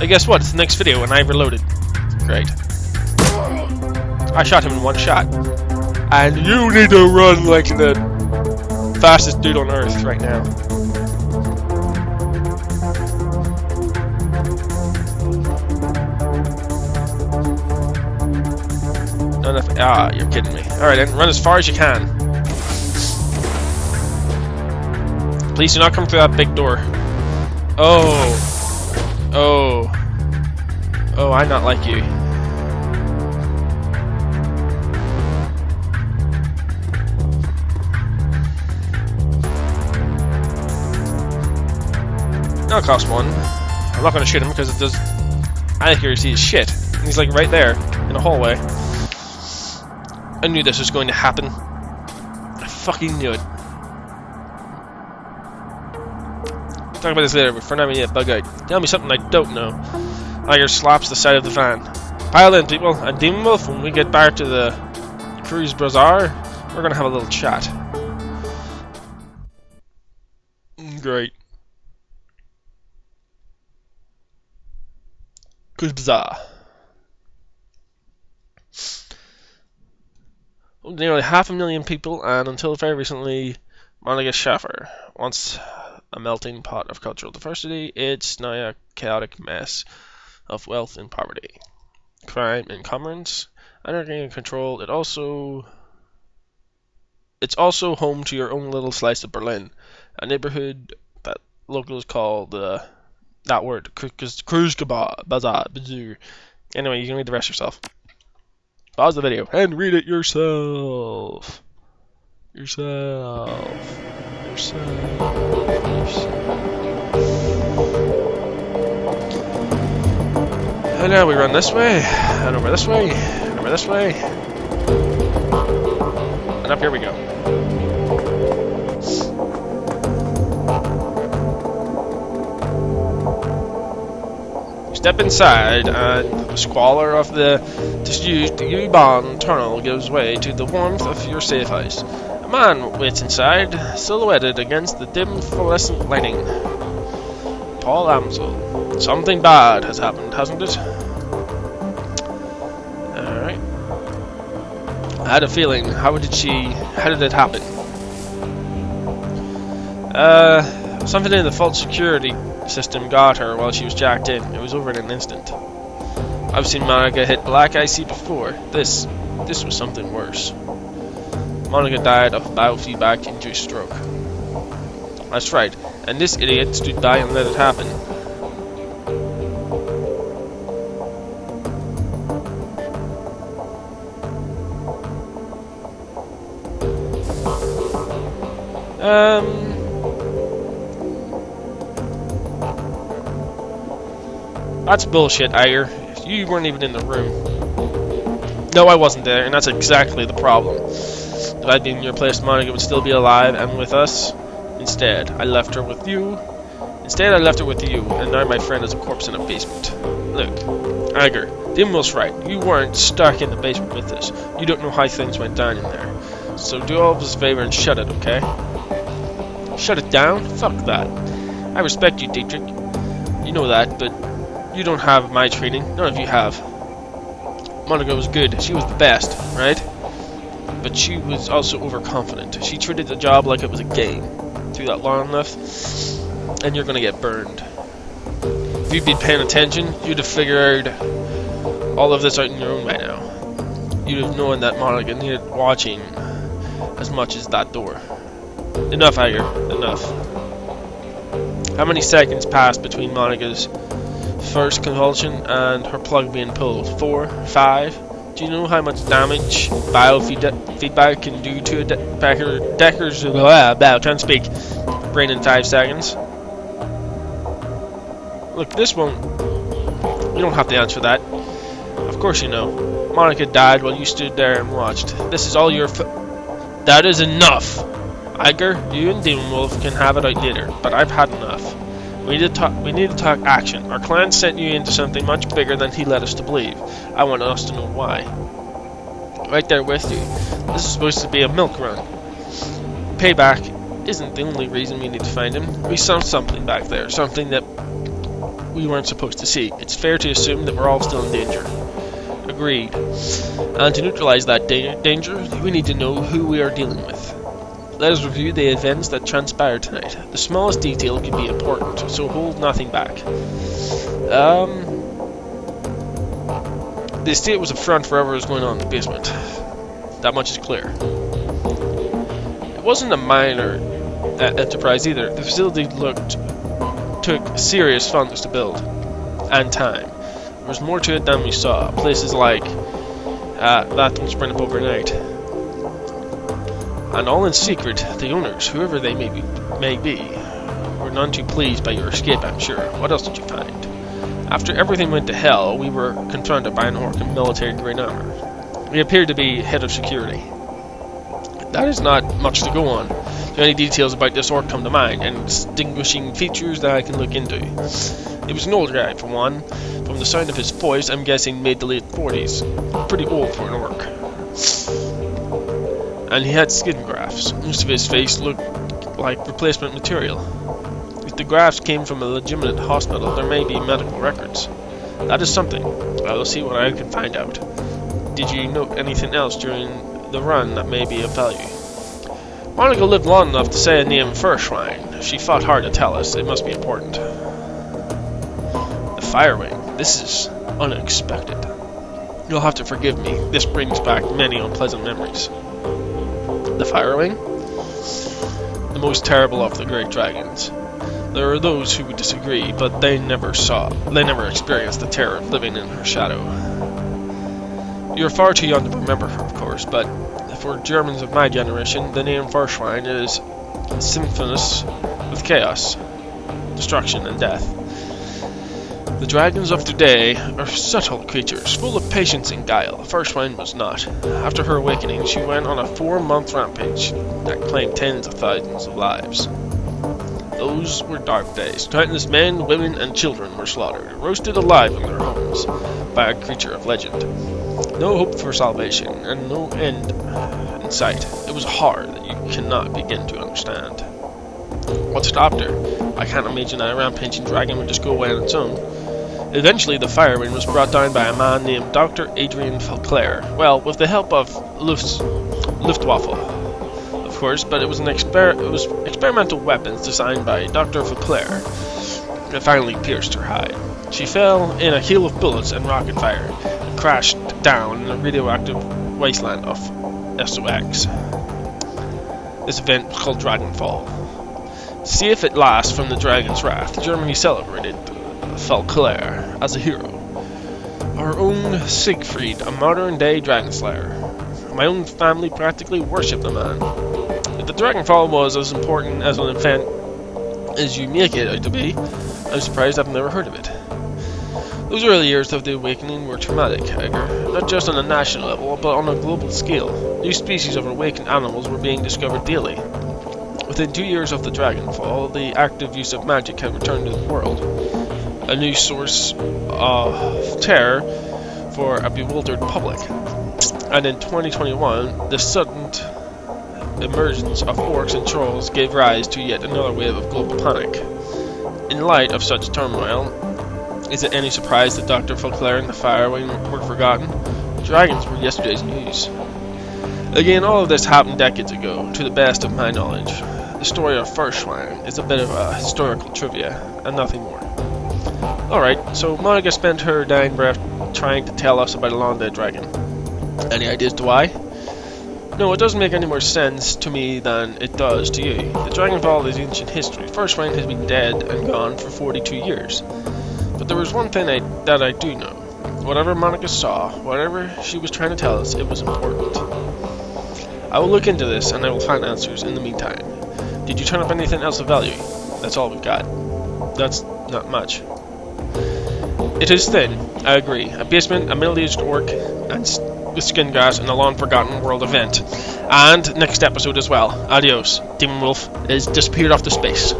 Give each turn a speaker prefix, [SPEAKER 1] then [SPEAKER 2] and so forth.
[SPEAKER 1] Hey, guess what? It's the next video, and I reloaded. Great. I shot him in one shot. And you need to run like the fastest dude on Earth right now. Ah, you're kidding me. Alright then, run as far as you can. Please do not come through that big door. Oh. Oh. Oh, I not like you. That'll cost one. I'm not gonna shoot him because it does accuracy is shit. He's like right there in a hallway. I knew this was going to happen. I fucking knew it. Talk about this later, but for now, yeah, bug out. Tell me something I don't know. Iger slaps the side of the van. Pile in, people. And Demon Wolf, when we get back to the Cruise Bazaar, we're gonna have a little chat. Great. Cruise Bazaar. Nearly 500,000 people, and until very recently, Monica Schaffer. Once a melting pot of cultural diversity, it's now a chaotic mess of wealth and poverty, crime and commerce, anarchy and control. It's also home to your own little slice of Berlin, a neighborhood that locals call that word Cruise Bazaar. Anyway, you can read the rest yourself. Pause the video and read it yourself. And now we run this way, and over this way, and over this way. And up here we go. Step inside, and the squalor of the disused U-Bahn tunnel gives way to the warmth of your safe house. A man waits inside, silhouetted against the dim fluorescent lighting. Paul Amsel. Something bad has happened, hasn't it? Alright. I had a feeling. How did it happen? Something in the false security system got her while she was jacked in. It was over in an instant. I've seen Monica hit black icy before. This was something worse. Monica died of biofeedback-induced stroke. That's right, and this idiot stood by and let it happen. That's bullshit, Iger. You weren't even in the room. No, I wasn't there, and that's exactly the problem. If I'd been in your place, Monica would still be alive and with us. Instead, I left her with you. And now my friend is a corpse in a basement. Look, Iger, Dim was right. You weren't stuck in the basement with us. You don't know how things went down in there. So do all of us a favor and shut it, okay? Shut it down? Fuck that. I respect you, Dietrich. You know that, but you don't have my training. None of you have. Monica was good. She was the best, right? But she was also overconfident. She treated the job like it was a game. Do that long enough, and you're gonna get burned. If you'd been paying attention, you'd have figured all of this out on your own by now. You'd have known that Monica needed watching as much as that door. Enough, Iger. Enough. How many seconds passed between Monica's first convulsion and her plug being pulled? 4? 5? Do you know how much damage biofeedback can do to a Decker's can't speak brain in 5 seconds? Look, this won't. You don't have to answer that. Of course you know. Monica died while you stood there and watched. This is all your That is enough! Iger, you and Demon Wolf can have it out later, but I've had enough. We need to talk action. Our client sent you into something much bigger than he led us to believe. I want us to know why. Right there with you. This is supposed to be a milk run. Payback isn't the only reason we need to find him. We saw something back there. Something that we weren't supposed to see. It's fair to assume that we're all still in danger. Agreed. And to neutralize that danger, we need to know who we are dealing with. Let us review the events that transpired tonight. The smallest detail can be important, so hold nothing back. The estate was a front for whatever was going on in the basement. That much is clear. It wasn't a minor enterprise either. The facility took serious funds to build, and time. There was more to it than we saw. Places like that don't spring up overnight. And all in secret, the owners, whoever they may be, were none too pleased by your escape, I'm sure. What else did you find? After everything went to hell, we were confronted by an orc in military-grade armor. He appeared to be head of security. That is not much to go on. Do any details about this orc come to mind, and distinguishing features that I can look into? He was an older guy, for one. From the sound of his voice, I'm guessing mid to late 40s. Pretty old for an orc. And he had skin grafts. Most of his face looked like replacement material. If the grafts came from a legitimate hospital, there may be medical records. That is something. I will see what I can find out. Did you note anything else during the run that may be of value? Monica lived long enough to say a name Furschwein. She fought hard to tell us. It must be important. The Fire Wing. This is unexpected. You'll have to forgive me. This brings back many unpleasant memories. The Fire Wing? The most terrible of the great dragons. There are those who would disagree, but they never experienced the terror of living in her shadow. You're far too young to remember her, of course, but for Germans of my generation, the name Furschwein is synonymous with chaos, destruction, and death. The dragons of today are subtle creatures, full of patience and guile. Furschwein was not. After her awakening, she went on a 4-month rampage that claimed tens of thousands of lives. Those were dark days. Countless men, women, and children were slaughtered, roasted alive in their homes by a creature of legend. No hope for salvation, and no end in sight. It was hard that you cannot begin to understand. What stopped her? I can't imagine that a rampaging dragon would just go away on its own. Eventually, the Fire Wing was brought down by a man named Dr. Adrian Falclair. Well, with the help of Luftwaffe, of course, but it was experimental weapons designed by Dr. Falclair that finally pierced her hide. She fell in a hail of bullets and rocket fire and crashed down in a radioactive wasteland of SOX. This event was called Dragonfall. Safe at last from the dragon's wrath, Germany celebrated Falclair as a hero. Our own Siegfried, a modern-day dragon slayer. My own family practically worshipped the man. If the Dragonfall was as important as an event as you make it out to be, I'm surprised I've never heard of it. Those early years of the awakening were traumatic, Edgar, not just on a national level, but on a global scale. New species of awakened animals were being discovered daily. Within 2 years of the Dragonfall, the active use of magic had returned to the world, a new source of terror for a bewildered public. And in 2021, the sudden emergence of orcs and trolls gave rise to yet another wave of global panic. In light of such turmoil, is it any surprise that Dr. Falclair and the Fire Wing were forgotten? Dragons were yesterday's news. Again, all of this happened decades ago, to the best of my knowledge. The story of Furschwein is a bit of a historical trivia, and nothing more. Alright, so Monica spent her dying breath trying to tell us about a long-dead dragon. Any ideas to why? No, it doesn't make any more sense to me than it does to you. The Dragonfall is ancient history. Furschwein has been dead and gone for 42 years. But there was one thing that I do know. Whatever Monica saw, whatever she was trying to tell us, it was important. I will look into this, and I will find answers in the meantime. Did you turn up anything else of value? That's all we've got. That's not much. It is thin, I agree. A basement, a middle-aged orc, and with skin grass, and a long-forgotten world event. And next episode as well. Adios. Demon Wolf is disappeared off to space.